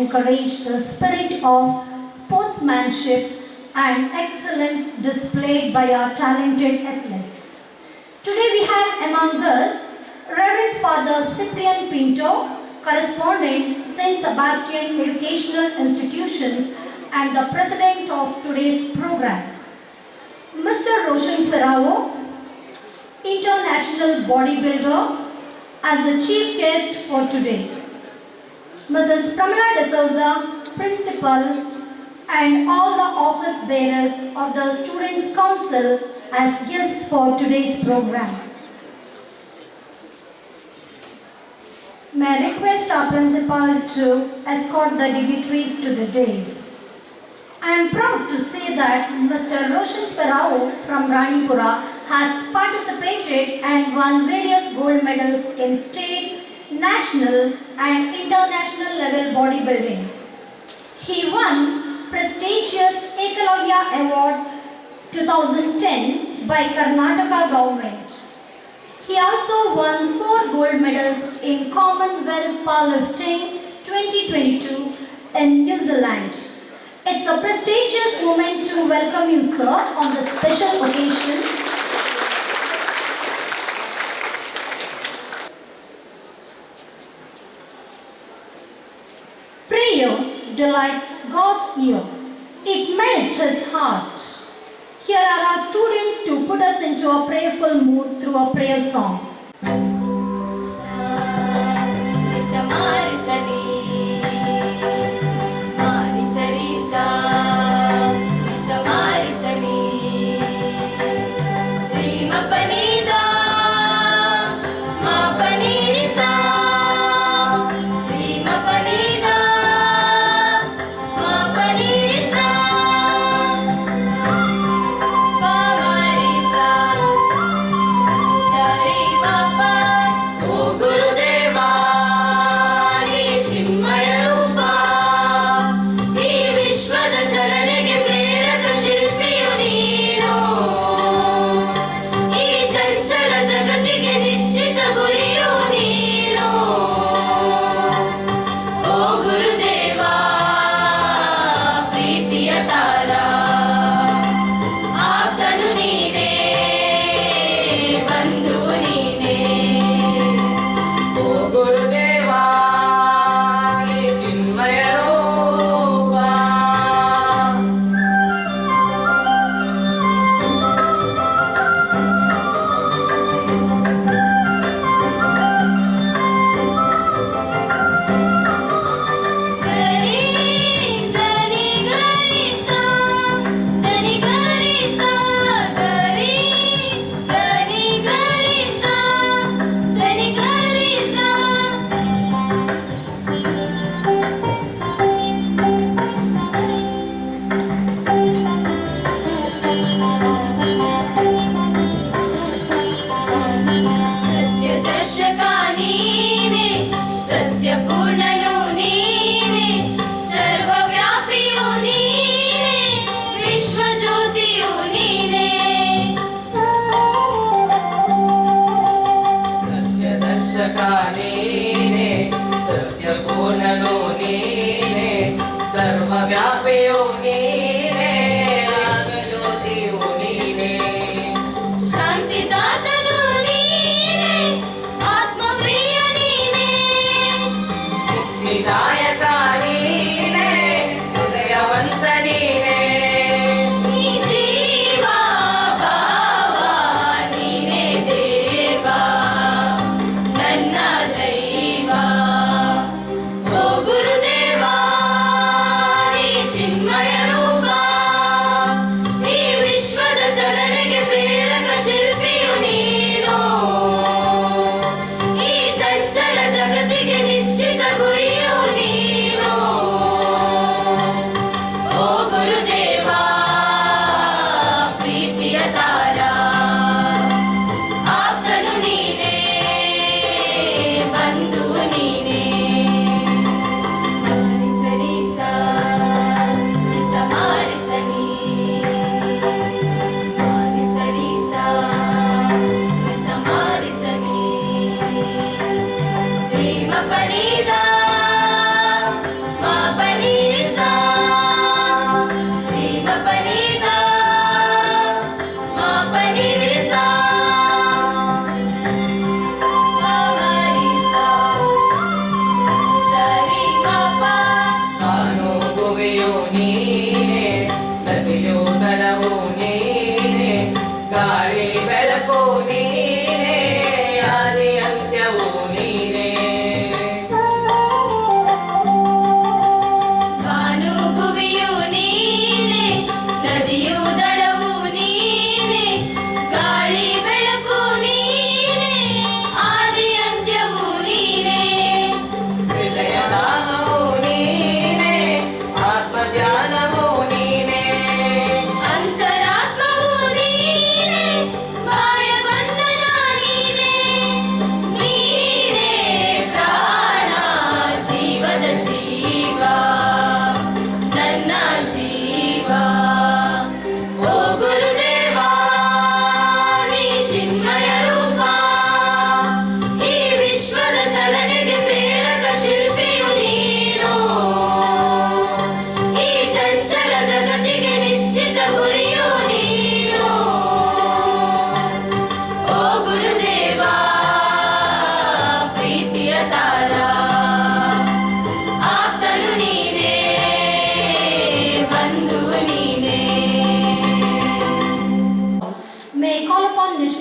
encourage the spirit of sportsmanship and excellence displayed by our talented athletes. Today we have among us Reverend Father Cyprian Pinto, correspondent St. Sebastian Educational Institutions and the president of today's program. Mr. Roshan Ferrao, international bodybuilder, as the chief guest for today. Mrs. Pramila De Souza, principal, and all the office bearers of the Students' Council as guests for today's program. May I request our principal to escort the dignitaries to the dais. I am proud to say that Mr. Roshan Ferrao from Ranipura has participated and won various gold medals in state, national and international level bodybuilding. He won prestigious Ekalavya Award 2010 by Karnataka government. He also won 4 gold medals in Commonwealth Powerlifting 2022 in New Zealand. It's a prestigious moment to welcome you, sir, on this special occasion. Prayer delights God's ear. It melts his heart. Here are our students to put us into a prayerful mood through a prayer song. Gurudeva, Chinmaya Rupa.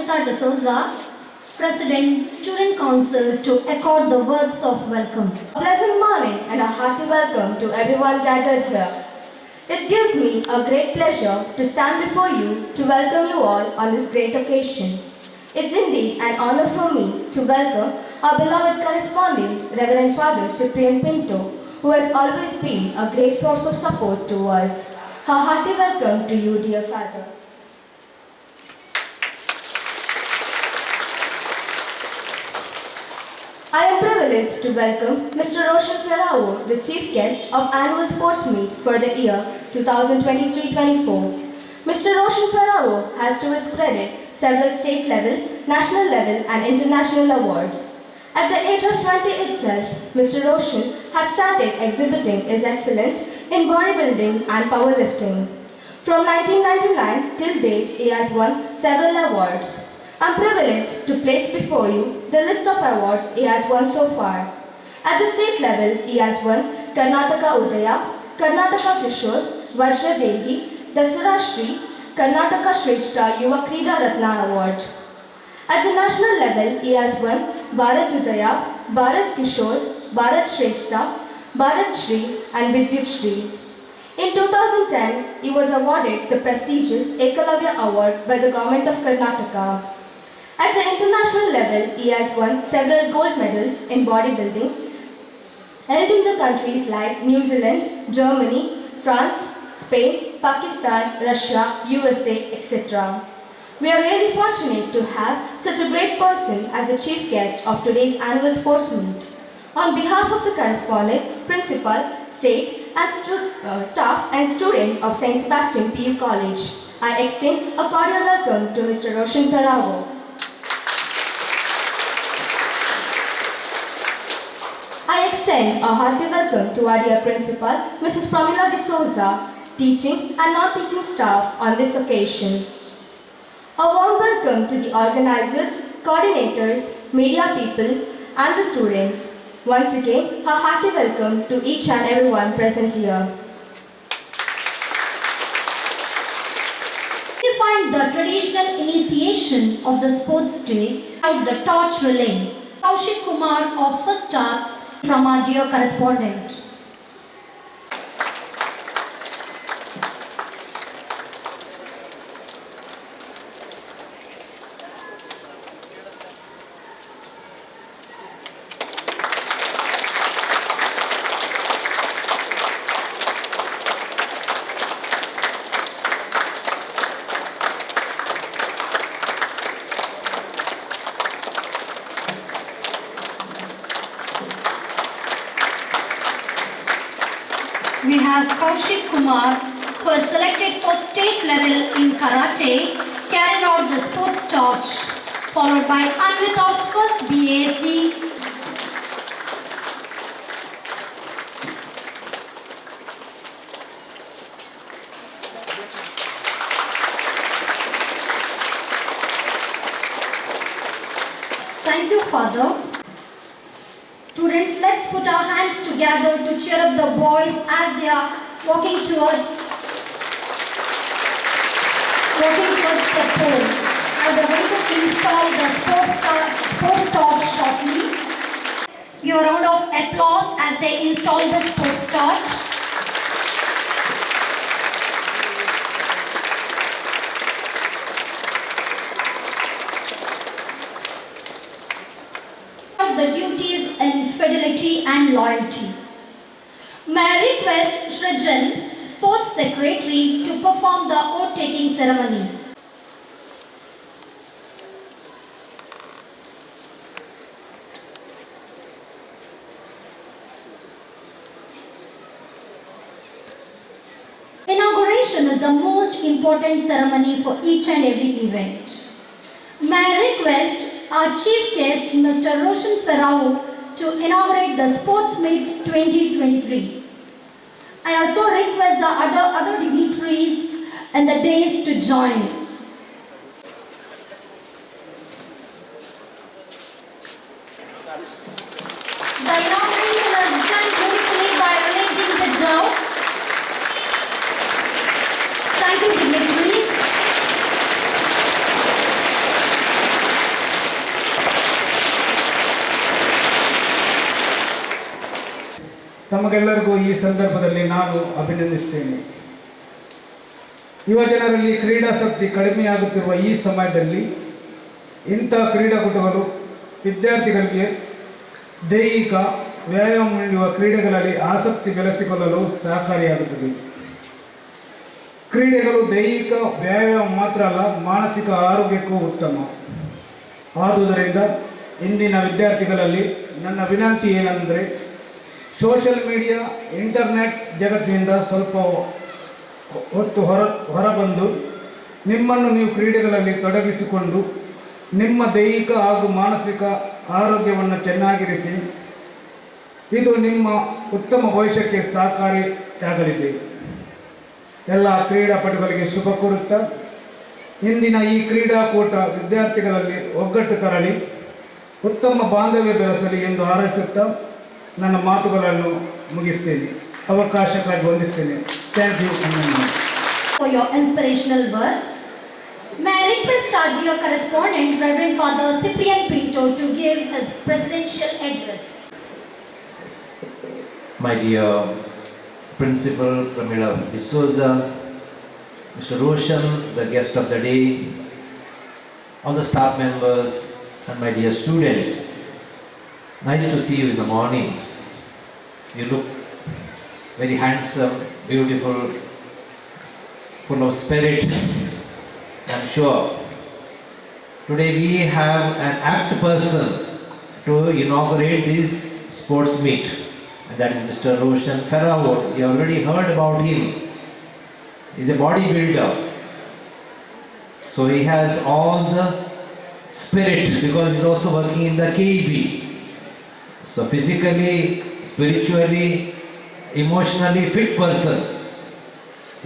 Ashita de Souza, President, Student Council, to accord the words of welcome. A pleasant morning and a hearty welcome to everyone gathered here. It gives me a great pleasure to stand before you to welcome you all on this great occasion. It's indeed an honor for me to welcome our beloved correspondent, Reverend Father Cyprian Pinto, who has always been a great source of support to us. A hearty welcome to you, dear Father. I am privileged to welcome Mr. Roshan Ferrao, the chief guest of annual sports meet for the year 2023-24. Mr. Roshan Ferrao has to his credit several state level, national level and international awards. At the age of 20 itself, Mr. Roshan has started exhibiting his excellence in bodybuilding and powerlifting. From 1999 till date, he has won several awards. I'm privileged to place before you the list of awards he has won so far. At the state level, he has won Karnataka Udaya, Karnataka Kishore, Vajra Dehi, Dasara Shri, Karnataka Shrestha Yuva Krida Ratna Award. At the national level, he has won Bharat Udaya, Bharat Kishore, Bharat Shrestha, Bharat Shri and Vidyut Shri. In 2010, he was awarded the prestigious Ekalavya Award by the government of Karnataka. At the international level, he has won several gold medals in bodybuilding, held in the countries like New Zealand, Germany, France, Spain, Pakistan, Russia, USA, etc. We are really fortunate to have such a great person as the chief guest of today's annual sports meet. On behalf of the correspondent, principal, state and staff and students of St. Sebastian PU College, I extend a cordial welcome to Mr. Roshan Ferrao. I extend a hearty welcome to our dear principal, Mrs. Pramila D'Souza, teaching and non-teaching staff on this occasion. A warm welcome to the organizers, coordinators, media people and the students. Once again, a hearty welcome to each and everyone present here. We find the traditional initiation of the sports day out the torch relay. Kaushik Kumar of First Arts from our dear correspondent. We have Kaushik Kumar, who was selected for state level in karate, carrying out the sports torch, followed by Anvit of first BAC. Thank you, Father. Students, let's put our hands together to cheer up the boys as they are walking towards the pole. As the going to install the sports torch shortly. Give a round of applause as they install the sports torch. The duties in fidelity and loyalty. May I request Shrijan, Sports Secretary, to perform the oath-taking ceremony. Inauguration is the most important ceremony for each and every event. May I request our chief guest, Mr. Roshan Ferrao, to inaugurate the Sports Meet 2023. I also request the other dignitaries and the days to join. The inauguration is done beautifully by releasing the drought. Thank you, dignitaries. ತಮಗೆಲ್ಲರಿಗೂ ಈ ಸಂದರ್ಭದಲ್ಲಿ ನಾನು ಅಭಿನಂದಿಸ್ತೇನೆ. ಯುವಜನರಲ್ಲಿ ಕ್ರೀಡಾಸಕ್ತಿ ಕಡಿಮೆಯಾಗುತ್ತಿರುವ ಈ ಸಮಯದಲ್ಲಿ ಇಂಥ ಕ್ರೀಡಾಕೂಟಗಳು ವಿದ್ಯಾರ್ಥಿಗಳಿಗೆ ದೈಹಿಕ ವ್ಯಾಯಾಮ ನೀಡುವ ಕ್ರೀಡೆಗಳಲ್ಲಿ ಆಸಕ್ತಿ ಬೆಳೆಸಿಕೊಳ್ಳಲು ಸಹಕಾರಿಯಾಗುತ್ತದೆ. ಕ್ರೀಡೆಗಳು ದೈಹಿಕ ವ್ಯಾಯಾಮ ಮಾತ್ರ ಅಲ್ಲ, ಮಾನಸಿಕ ಆರೋಗ್ಯಕ್ಕೂ ಉತ್ತಮ. ಆದುದರಿಂದ ಇಂದಿನ ವಿದ್ಯಾರ್ಥಿಗಳಲ್ಲಿ ನನ್ನ ವಿನಂತಿ ಏನೆಂದರೆ, ಸೋಷಿಯಲ್ ಮೀಡಿಯಾ, ಇಂಟರ್ನೆಟ್ ಜಗತ್ತಿನಿಂದ ಸ್ವಲ್ಪ ಹೊತ್ತು ಹೊರಬಂದು ನಿಮ್ಮನ್ನು ನೀವು ಕ್ರೀಡೆಗಳಲ್ಲಿ ತೊಡಗಿಸಿಕೊಂಡು ನಿಮ್ಮ ದೈಹಿಕ ಹಾಗೂ ಮಾನಸಿಕ ಆರೋಗ್ಯವನ್ನು ಚೆನ್ನಾಗಿರಿಸಿ. ಇದು ನಿಮ್ಮ ಉತ್ತಮ ಭವಿಷ್ಯಕ್ಕೆ ಸಹಕಾರಿಯಾಗಲಿದೆ. ಎಲ್ಲ ಕ್ರೀಡಾಪಟುಗಳಿಗೆ ಶುಭ ಕೋರುತ್ತಾ ಇಂದಿನ ಈ ಕ್ರೀಡಾಕೂಟ ವಿದ್ಯಾರ್ಥಿಗಳಲ್ಲಿ ಒಗ್ಗಟ್ಟು ತರಲಿ, ಉತ್ತಮ ಬಾಂಧವ್ಯ ಬೆಳೆಸಲಿ ಎಂದು ಹಾರೈಸುತ್ತಾ ನನ್ನ ಮಾತುಗಳನ್ನು ಮುಗಿಸ್ತೇನೆ. ಅವಕಾಶಕ್ಕಾಗಿ ವಂದಿಸ್ತೇನೆ. Thank you. For your inspirational words, may I request our dear correspondent, Reverend Father Cyprian Pinto, to give his presidential address. My dear Principal Pramila D'Souza, Mr. Roshan, the guest of the day, all the staff members and my dear students, nice to see you in the morning. You look very handsome, beautiful, full of spirit. I'm sure today we have an apt person to inaugurate this sports meet, and that is Mr. Roshan Ferrao. You already heard about him. He's a bodybuilder, so he has all the spirit because he's also working in the KEB. So physically, spiritually, emotionally fit person.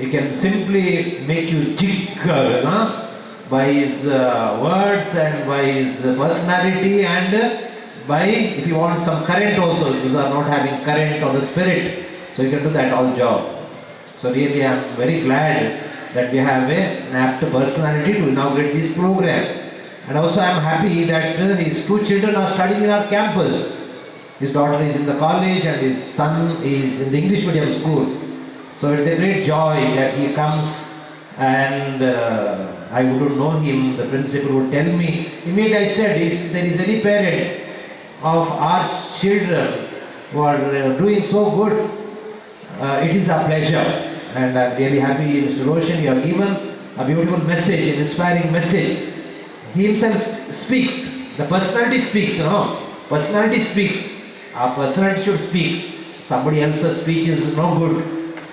He can simply make you jiggle by his words and by his personality, and by, if you want some current also, if you are not having current or the spirit, so you can do that all job. So really I am very glad that we have an apt personality to inaugurate this program. And also I am happy that his two children are studying in our campus. His daughter is in the college and his son is in the English medium school. So it's a great joy that he comes, and I wouldn't know him. The principal would tell me. Immediately I said, if there is any parent of our children who are doing so good, it is a pleasure. And I'm really happy, Mr. Roshan, you have given a beautiful message, an inspiring message. He himself speaks. The personality speaks, no? Personality speaks. Our personality should speak. Somebody else's speech is no good.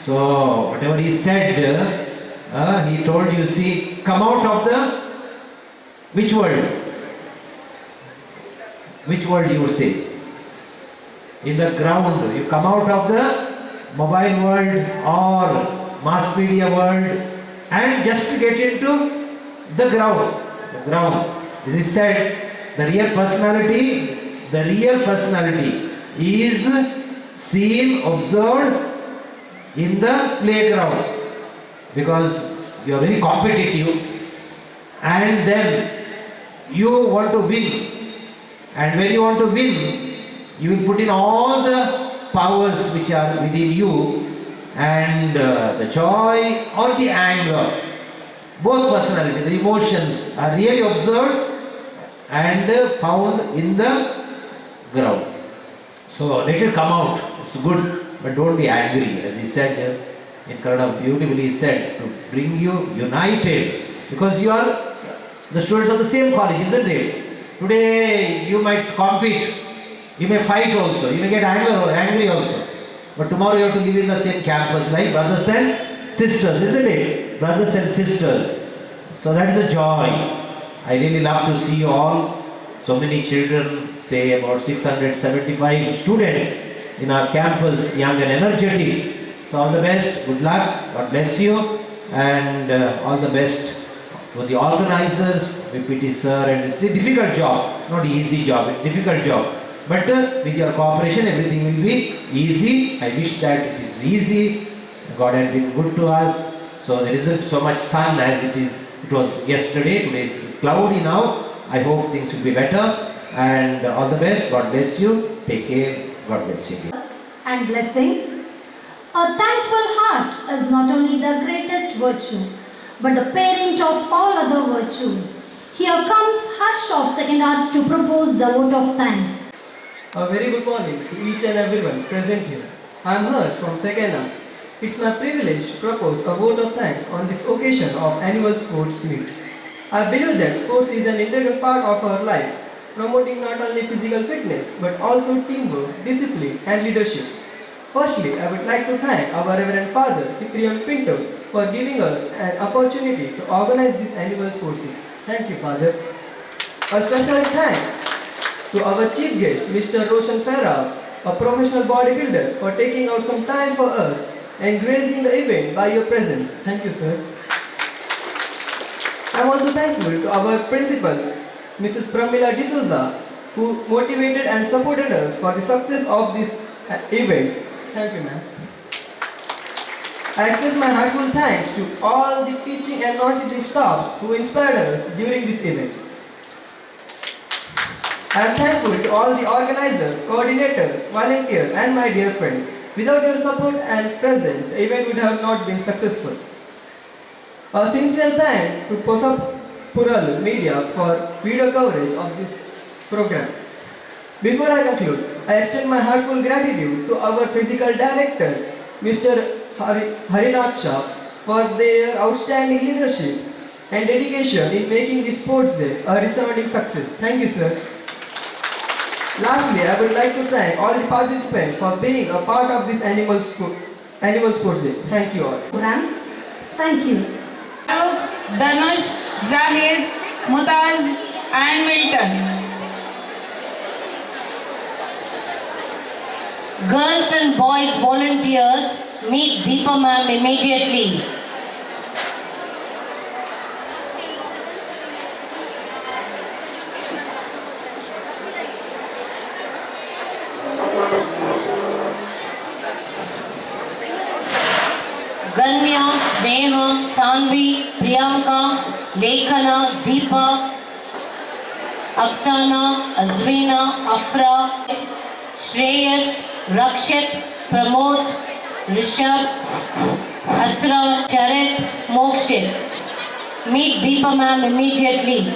So whatever he said, he told you, see, come out of the, which world? Which world you would say? In the ground. You come out of the mobile world or mass media world and just get into the ground. The ground. As he said, the real personality is seen, observed in the playground, because you are very competitive and then you want to win, and when you want to win you will put in all the powers which are within you, and the joy or the anger, both personality, the emotions are really observed and found in the ground. So let it come out, it's good. But don't be angry, as he said in Kannada, beautifully said, to bring you united, because you are the students of the same college, isn't it? Today you might compete, you may fight also, you may get angry also, but tomorrow you have to live in the same campus like brothers and sisters, isn't it? Brothers and sisters. So that is a joy. I really love to see you all. So many children, say about 675 students in our campus, young and energetic. So all the best, good luck, God bless you, and all the best for the organizers, VPT sir, and it's a difficult job, not easy job, it's a difficult job. But with your cooperation, everything will be easy. I wish that it is easy. God has been good to us. So there isn't so much sun as it was yesterday. Today is cloudy now. I hope things will be better. And all the best. God bless you. Take care. God bless you. and blessings. A thankful heart is not only the greatest virtue, but the parent of all other virtues. Here comes Harsh of Second Arts to propose the vote of thanks. A very good morning to each and everyone present here. I am Harsh from Second Arts. It's my privilege to propose a vote of thanks on this occasion of annual sports meet. I believe that sports is an integral part of our life, promoting not only physical fitness but also teamwork, discipline and leadership. Firstly, I would like to thank our Reverend Father Cyprian Pinto for giving us an opportunity to organize this annual sports meet. Thank you, Father. A special thanks to our chief guest, Mr. Roshan Farah, a professional bodybuilder, for taking out some time for us and gracing the event by your presence. Thank you, sir. I am also thankful to our principal, Mrs. Pramila D'Souza, who motivated and supported us for the success of this event. Thank you, ma'am. I express my heartfelt thanks to all the teaching and non-teaching staffs who inspired us during this event. I am thankful to all the organizers, coordinators, volunteers and my dear friends. Without your support and presence, the event would have not been successful. A sincere thanks to Posapural Media for video coverage of this program. Before I conclude, I extend my heartfelt gratitude to our physical director, Mr. Harinath Shah, for their outstanding leadership and dedication in making this sports day a resounding success. Thank you, sir. Lastly, I would like to thank all the participants for being a part of this annual sports day. Thank you all. Program. Thank you. Danush, Zahid, Mutaz and Milton. Girls and boys volunteers, meet Deepa ma'am immediately. Ganya, Sneha, Sanvi, Priyanka, Lekhana, Deepa, Aksana, Azvina, Afra, Shreyas, Rakshit, Pramod, Rishabh, Asra, Charit, Mokshit. Meet Deepa ma'am immediately.